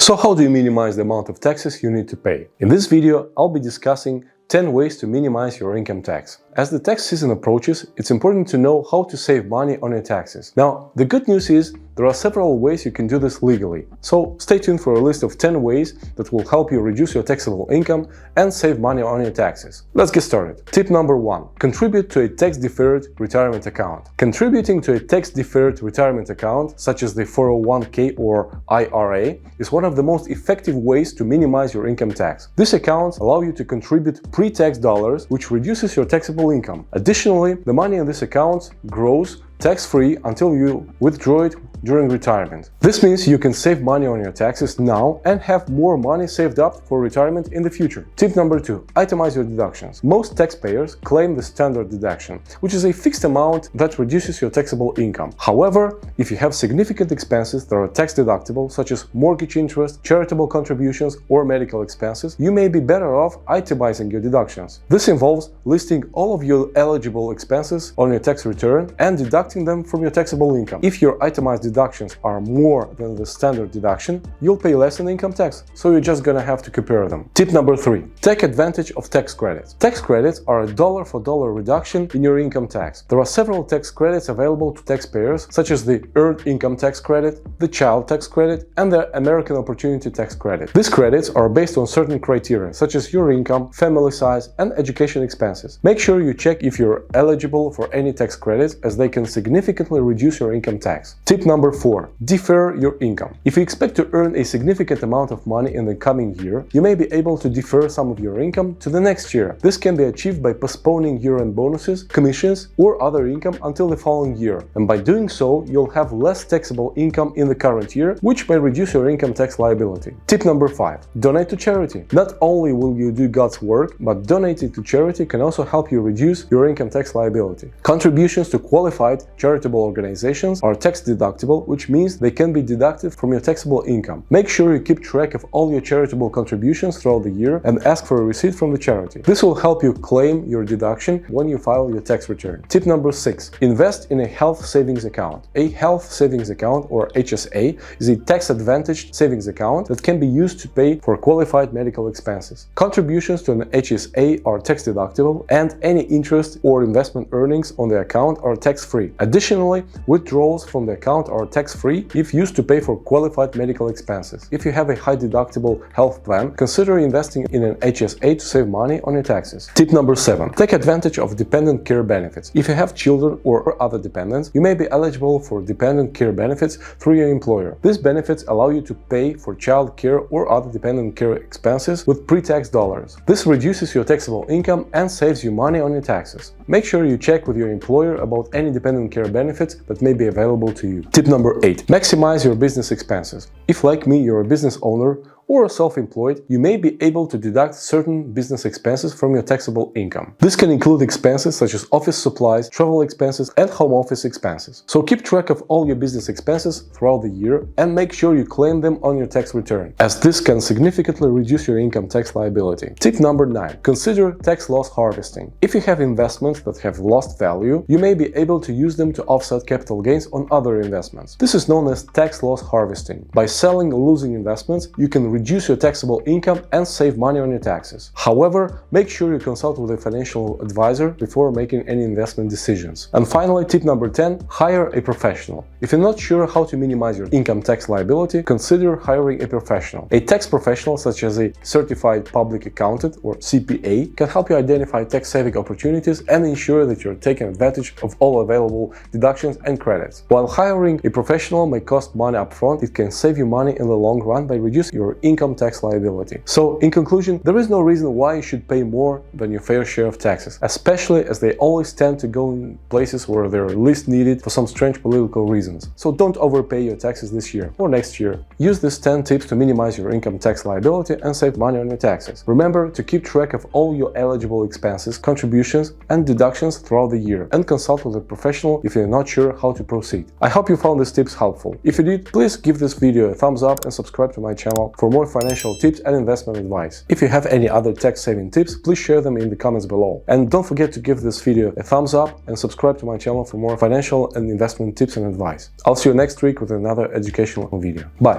So how do you minimize the amount of taxes you need to pay? In this video, I'll be discussing 10 ways to minimize your income tax. As the tax season approaches, it's important to know how to save money on your taxes. Now, the good news is there are several ways you can do this legally. So stay tuned for a list of 10 ways that will help you reduce your taxable income and save money on your taxes. Let's get started. Tip number 1. Contribute to a tax-deferred retirement account. Contributing to a tax-deferred retirement account, such as the 401k or IRA, is one of the most effective ways to minimize your income tax. These accounts allow you to contribute pre-tax dollars, which reduces your taxable income. Additionally, the money in these accounts grows tax-free until you withdraw it during retirement. This means you can save money on your taxes now and have more money saved up for retirement in the future. Tip number 2. Itemize your deductions. Most taxpayers claim the standard deduction, which is a fixed amount that reduces your taxable income. However, if you have significant expenses that are tax deductible, such as mortgage interest, charitable contributions, or medical expenses, you may be better off itemizing your deductions. This involves listing all of your eligible expenses on your tax return and deducting them from your taxable income. If your itemized deductions are more than the standard deduction, you'll pay less in income tax, so you're just gonna have to compare them. Tip number 3. Take advantage of tax credits. Tax credits are a dollar-for-dollar reduction in your income tax. There are several tax credits available to taxpayers, such as the Earned Income Tax Credit, the Child Tax Credit, and the American Opportunity Tax Credit. These credits are based on certain criteria, such as your income, family size, and education expenses. Make sure you check if you're eligible for any tax credits, as they can significantly reduce your income tax. Tip number 4. Defer your income. If you expect to earn a significant amount of money in the coming year, you may be able to defer some of your income to the next year. This can be achieved by postponing year-end bonuses, commissions, or other income until the following year. And by doing so, you'll have less taxable income in the current year, which may reduce your income tax liability. Tip number 5. Donate to charity. Not only will you do God's work, but donating to charity can also help you reduce your income tax liability. Contributions to qualified charitable organizations are tax deductible, which means they can be deducted from your taxable income. Make sure you keep track of all your charitable contributions throughout the year and ask for a receipt from the charity. This will help you claim your deduction when you file your tax return. Tip number 6. Invest in a health savings account. A health savings account, or HSA, is a tax-advantaged savings account that can be used to pay for qualified medical expenses. Contributions to an HSA are tax deductible, and any interest or investment earnings on the account are tax-free. Additionally, withdrawals from the account are tax-free if used to pay for qualified medical expenses. If you have a high deductible health plan, consider investing in an HSA to save money on your taxes. Tip number 7. Take advantage of dependent care benefits. If you have children or other dependents, you may be eligible for dependent care benefits through your employer. These benefits allow you to pay for child care or other dependent care expenses with pre-tax dollars. This reduces your taxable income and saves you money on your taxes. Make sure you check with your employer about any dependent care benefits that may be available to you. Tip number 8. Maximize your business expenses. If, like me, you're a business owner or self-employed, you may be able to deduct certain business expenses from your taxable income. This can include expenses such as office supplies, travel expenses, and home office expenses. So keep track of all your business expenses throughout the year and make sure you claim them on your tax return, as this can significantly reduce your income tax liability. Tip number 9. Consider tax loss harvesting. If you have investments that have lost value, you may be able to use them to offset capital gains on other investments. This is known as tax loss harvesting. By selling losing investments, you can reduce your taxable income and save money on your taxes. However, make sure you consult with a financial advisor before making any investment decisions. And finally, tip number 10. Hire a professional. If you're not sure how to minimize your income tax liability, consider hiring a professional. A tax professional, such as a certified public accountant or CPA, can help you identify tax-saving opportunities and ensure that you're taking advantage of all available deductions and credits. While hiring a professional may cost money upfront, it can save you money in the long run by reducing your income tax liability. So, in conclusion, there is no reason why you should pay more than your fair share of taxes, especially as they always tend to go in places where they're least needed for some strange political reasons. So don't overpay your taxes this year or next year. Use these 10 tips to minimize your income tax liability and save money on your taxes. Remember to keep track of all your eligible expenses, contributions, and deductions throughout the year, and consult with a professional if you're not sure how to proceed. I hope you found these tips helpful. If you did, please give this video a thumbs up and subscribe to my channel for more financial tips and investment advice. If you have any other tax-saving tips, please share them in the comments below. And don't forget to give this video a thumbs up and subscribe to my channel for more financial and investment tips and advice. I'll see you next week with another educational video. Bye!